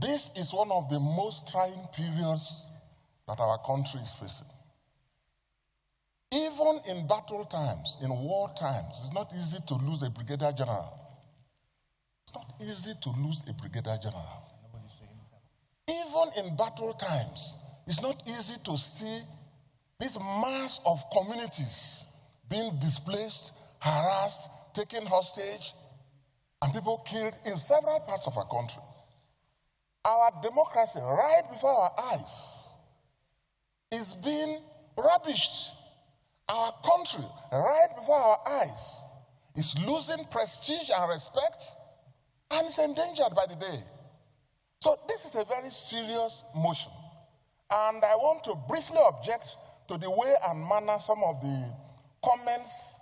This is one of the most trying periods that our country is facing. Even in battle times, in war times, it's not easy to lose a brigadier general. It's not easy to lose a brigadier general. Even in battle times, it's not easy to see this mass of communities being displaced, harassed, taken hostage, and people killed in several parts of our country. Our democracy, right before our eyes, is being rubbished. Our country, right before our eyes, is losing prestige and respect, and is endangered by the day. So this is a very serious motion. And I want to briefly object to the way and manner some of the comments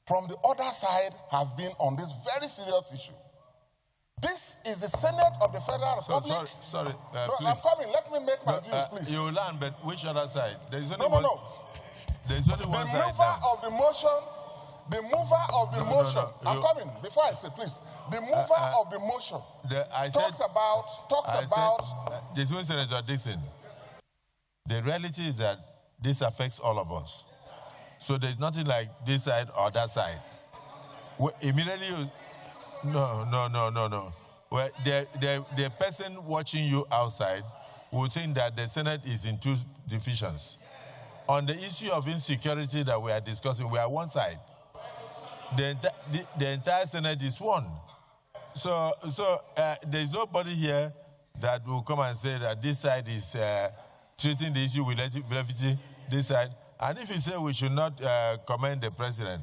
from the other side have been on this very serious issue. This is the Senate of the Federal Republic. Sorry, no, please. I'm coming. Let me make my views, please. You will learn, but which other side? There is only No. There is only one side. The mover of the motion. I'm coming. Before I say, please. The mover of the motion talks about. This one, Senator Dixon. The reality is that this affects all of us. So there's nothing like this side or that side. Immediately, no. Well, the person watching you outside will think that the Senate is in two divisions. On the issue of insecurity that we are discussing, we are one side. The entire Senate is one. So there's nobody here that will come and say that this side is treating the issue with levity, this side. And if you say we should not commend the president,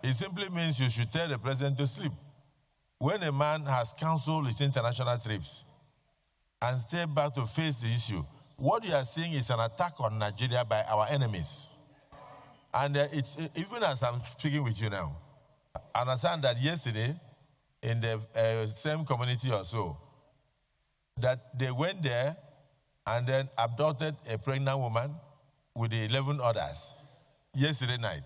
it simply means you should tell the president to sleep. When a man has canceled his international trips and stayed back to face the issue, what you are seeing is an attack on Nigeria by our enemies. And it's even as I'm speaking with you now, I understand that yesterday, in the same community or so, that they went there and then abducted a pregnant woman with the 11 others yesterday night.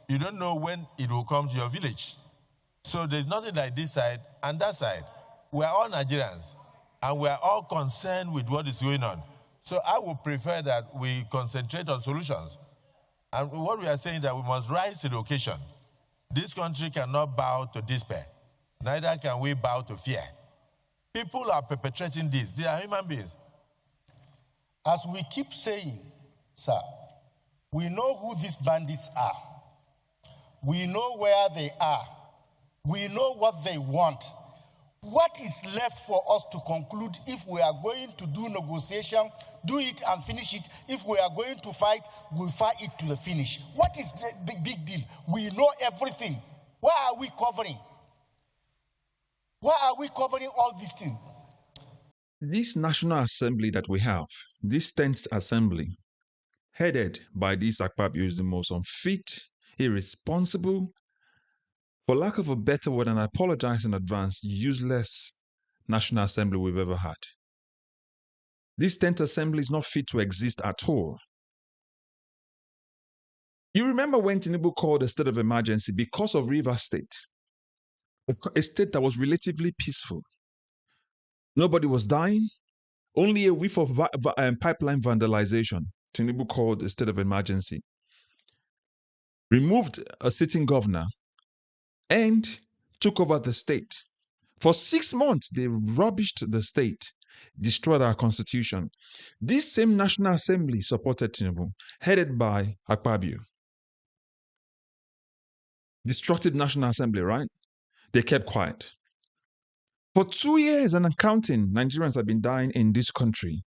You don't know when it will come to your village. So there's nothing like this side and that side. We are all Nigerians, and we are all concerned with what is going on. So I would prefer that we concentrate on solutions. And what we are saying is that we must rise to the occasion. This country cannot bow to despair. Neither can we bow to fear. People are perpetrating this. They are human beings. As we keep saying, sir, we know who these bandits are. We know where they are. We know what they want. What is left for us to conclude? If we are going to do negotiation, do it and finish it. If we are going to fight, we'll fight it to the finish. What is the big deal? We know everything. Why are we covering? Why are we covering all these things? This National Assembly that we have, this 10th Assembly, headed by this Akpabio, is the most unfit, irresponsible, for lack of a better word, and I apologize in advance, useless National Assembly we've ever had. This 10th Assembly is not fit to exist at all. You remember when Tinubu called a state of emergency because of Rivers State, a state that was relatively peaceful. Nobody was dying, only a whiff of pipeline vandalization. Tinubu called a state of emergency, removed a sitting governor, and took over the state. For 6 months, they rubbished the state, destroyed our constitution. This same National Assembly supported Tinubu, headed by Akpabio. Destructive National Assembly, right? They kept quiet. For 2 years and counting, Nigerians have been dying in this country.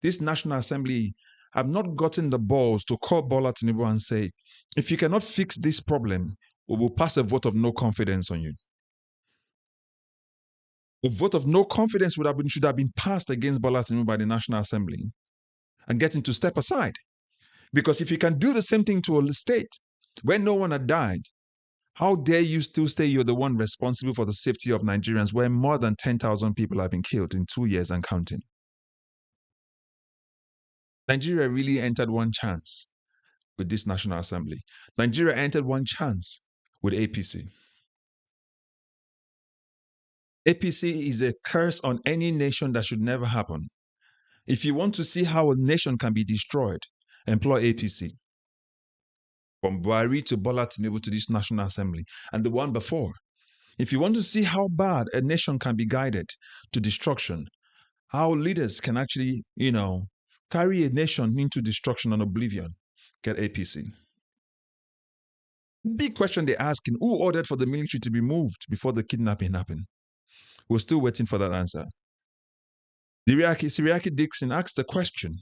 This National Assembly have not gotten the balls to call Bola Tinubu and say, if you cannot fix this problem, we will pass a vote of no confidence on you. A vote of no confidence should have been passed against Bola Tinubu by the National Assembly and get him to step aside. Because if you can do the same thing to a state where no one had died, how dare you still say you're the one responsible for the safety of Nigerians where more than 10,000 people have been killed in 2 years and counting? Nigeria really entered one chance with this National Assembly. Nigeria entered one chance with APC. APC is a curse on any nation that should never happen. If you want to see how a nation can be destroyed, employ APC. From Buhari to Bola Tinubu to this National Assembly and the one before. If you want to see how bad a nation can be guided to destruction, how leaders can actually, carry a nation into destruction and oblivion, get APC. Big question they're asking, who ordered for the military to be moved before the kidnapping happened? We're still waiting for that answer. Siriaki Dixon asked the question,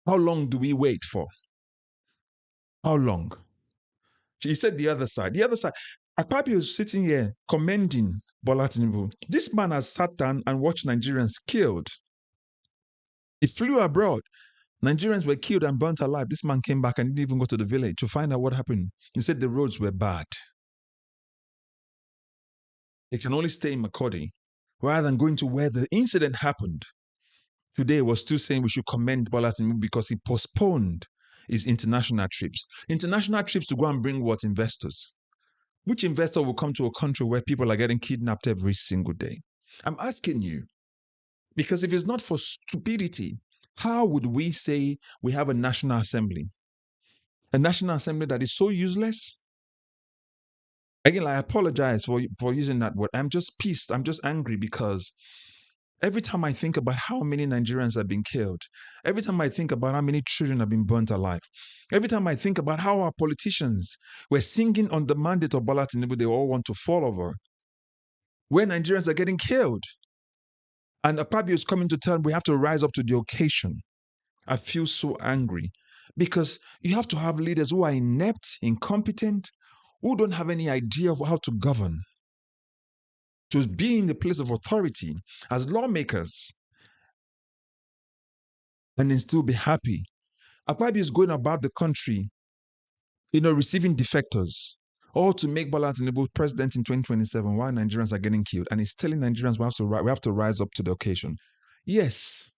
how long do we wait for? How long? He said the other side. The other side, Akpabio is sitting here commending Bola Tinubu. This man has sat down and watched Nigerians killed. He flew abroad. Nigerians were killed and burnt alive. This man came back and didn't even go to the village to find out what happened. He said the roads were bad. He can only stay in Makurdi rather than going to where the incident happened. Today was still saying we should commend Bola Tinubu because he postponed his international trips. International trips to go and bring what? Investors. Which investor will come to a country where people are getting kidnapped every single day? I'm asking you, because if it's not for stupidity, how would we say we have a national assembly? A national assembly that is so useless? Again, I apologize for using that word. I'm just pissed. I'm just angry because every time I think about how many Nigerians have been killed, every time I think about how many children have been burnt alive, every time I think about how our politicians were singing on the mandate of Bola Tinubu, they all want to fall over, where Nigerians are getting killed, and Akpabio is coming to tell them we have to rise up to the occasion. I feel so angry because you have to have leaders who are inept, incompetent, who don't have any idea of how to govern, to be in the place of authority as lawmakers and then still be happy. Akpabio is going about the country, receiving defectors, or to make Bola Tinubu president in 2027 while Nigerians are getting killed. And he's telling Nigerians we have to rise up to the occasion. Yes,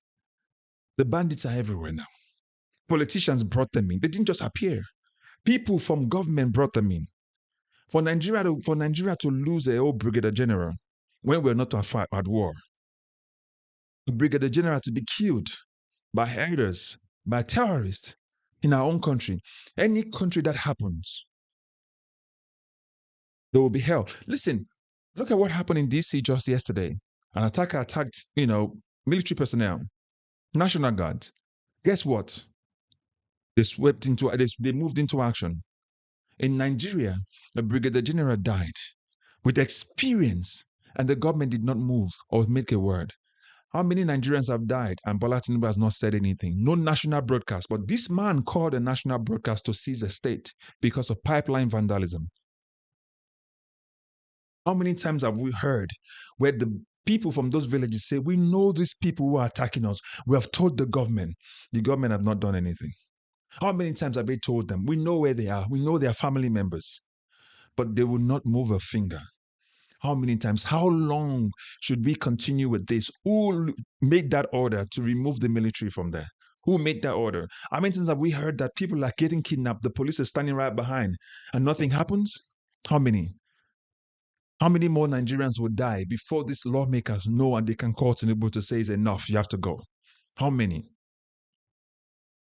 the bandits are everywhere now. Politicians brought them in. They didn't just appear. People from government brought them in. For Nigeria to lose a whole Brigadier General when we're not at war, a Brigadier General to be killed by haters, by terrorists in our own country, any country that happens, there will be hell. Listen, look at what happened in DC just yesterday. An attacker attacked, military personnel, National Guard. Guess what? They moved into action. In Nigeria, a Brigadier General died with experience, and the government did not move or make a word. How many Nigerians have died and Bola Tinubu has not said anything? No national broadcast. But this man called a national broadcast to seize a state because of pipeline vandalism. How many times have we heard where the people from those villages say, we know these people who are attacking us. We have told the government. The government have not done anything. How many times have they told them? We know where they are. We know they are family members. But they will not move a finger. How many times? How long should we continue with this? Who made that order to remove the military from there? Who made that order? How many times have we heard that people are getting kidnapped, the police is standing right behind, and nothing happens? How many? How many more Nigerians will die before these lawmakers know and they can call Tinubu to say it's enough, you have to go? How many?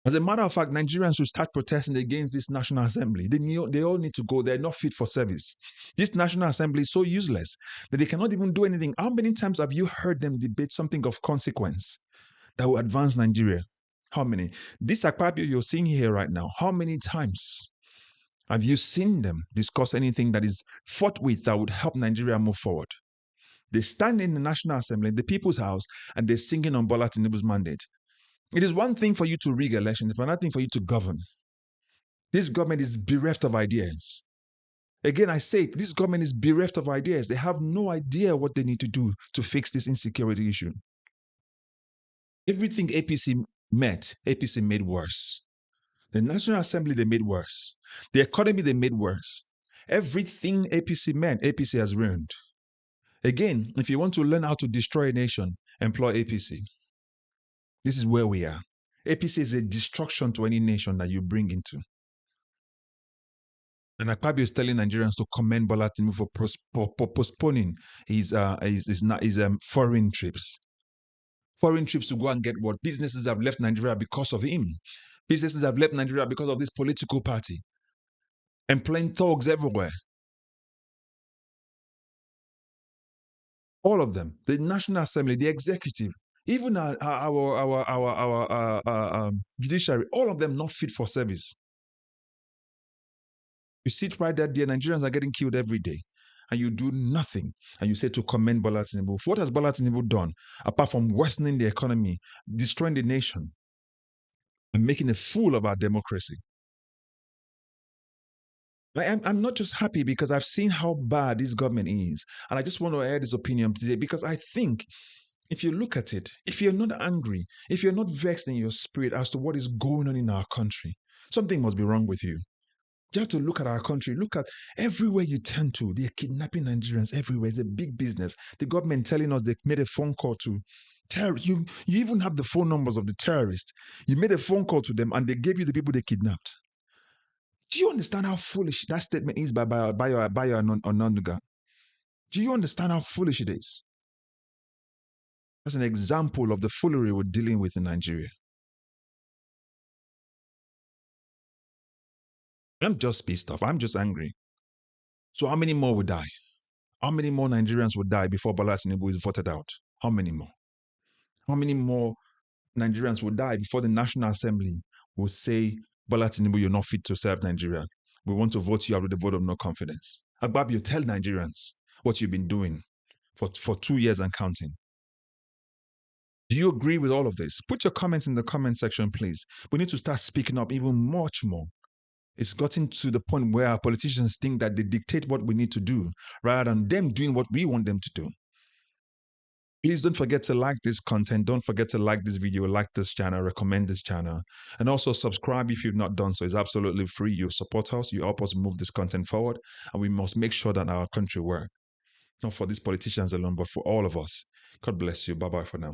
As a matter of fact, Nigerians should start protesting against this National Assembly. They all need to go. They're not fit for service. This National Assembly is so useless that they cannot even do anything. How many times have you heard them debate something of consequence that will advance Nigeria? How many? This Akpabio you're seeing here right now, how many times have you seen them discuss anything that is fought with that would help Nigeria move forward? They stand in the National Assembly, the People's House, and they're singing on Bola Tinubu's mandate. It is one thing for you to rig elections, it's another thing for you to govern. This government is bereft of ideas. Again, I say it, this government is bereft of ideas. They have no idea what they need to do to fix this insecurity issue. Everything APC made worse. The National Assembly, they made worse. The economy, they made worse. Everything APC APC has ruined. Again, if you want to learn how to destroy a nation, employ APC. This is where we are. APC is a destruction to any nation that you bring into. And Akpabio is telling Nigerians to commend Bola Tinubu for postponing his foreign trips. Foreign trips to go and get what? Businesses have left Nigeria because of him. Businesses have left Nigeria because of this political party. Employing thugs everywhere. All of them. The National Assembly, the executive, even our judiciary, all of them not fit for service. You sit right there, Nigerians are getting killed every day, and you do nothing, and you say to commend Bola Tinubu. What has Bola Tinubu done, apart from worsening the economy, destroying the nation, and making a fool of our democracy? I'm not just happy because I've seen how bad this government is, and I just want to air this opinion today because I think if you look at it, if you're not angry, if you're not vexed in your spirit as to what is going on in our country, something must be wrong with you. You have to look at our country. Look at everywhere you turn to. They're kidnapping Nigerians everywhere. It's a big business. The government telling us they made a phone call to terrorists. You even have the phone numbers of the terrorists. You made a phone call to them and they gave you the people they kidnapped. Do you understand how foolish that statement is by Onanuga? Do you understand how foolish it is? That's an example of the foolery we're dealing with in Nigeria. I'm just pissed off. I'm just angry. So how many more will die? How many more Nigerians will die before Bola Tinubu is voted out? How many more? How many more Nigerians will die before the National Assembly will say, Bola Tinubu, you're not fit to serve Nigeria. We want to vote you out with a vote of no confidence. Akpabio, tell Nigerians what you've been doing for 2 years and counting. Do you agree with all of this? Put your comments in the comment section, please. We need to start speaking up even much more. It's gotten to the point where our politicians think that they dictate what we need to do rather than them doing what we want them to do. Please don't forget to like this content. Don't forget to like this video, like this channel, recommend this channel, and also subscribe if you've not done so. It's absolutely free. You support us, you help us move this content forward, and we must make sure that our country works. Not for these politicians alone, but for all of us. God bless you. Bye-bye for now.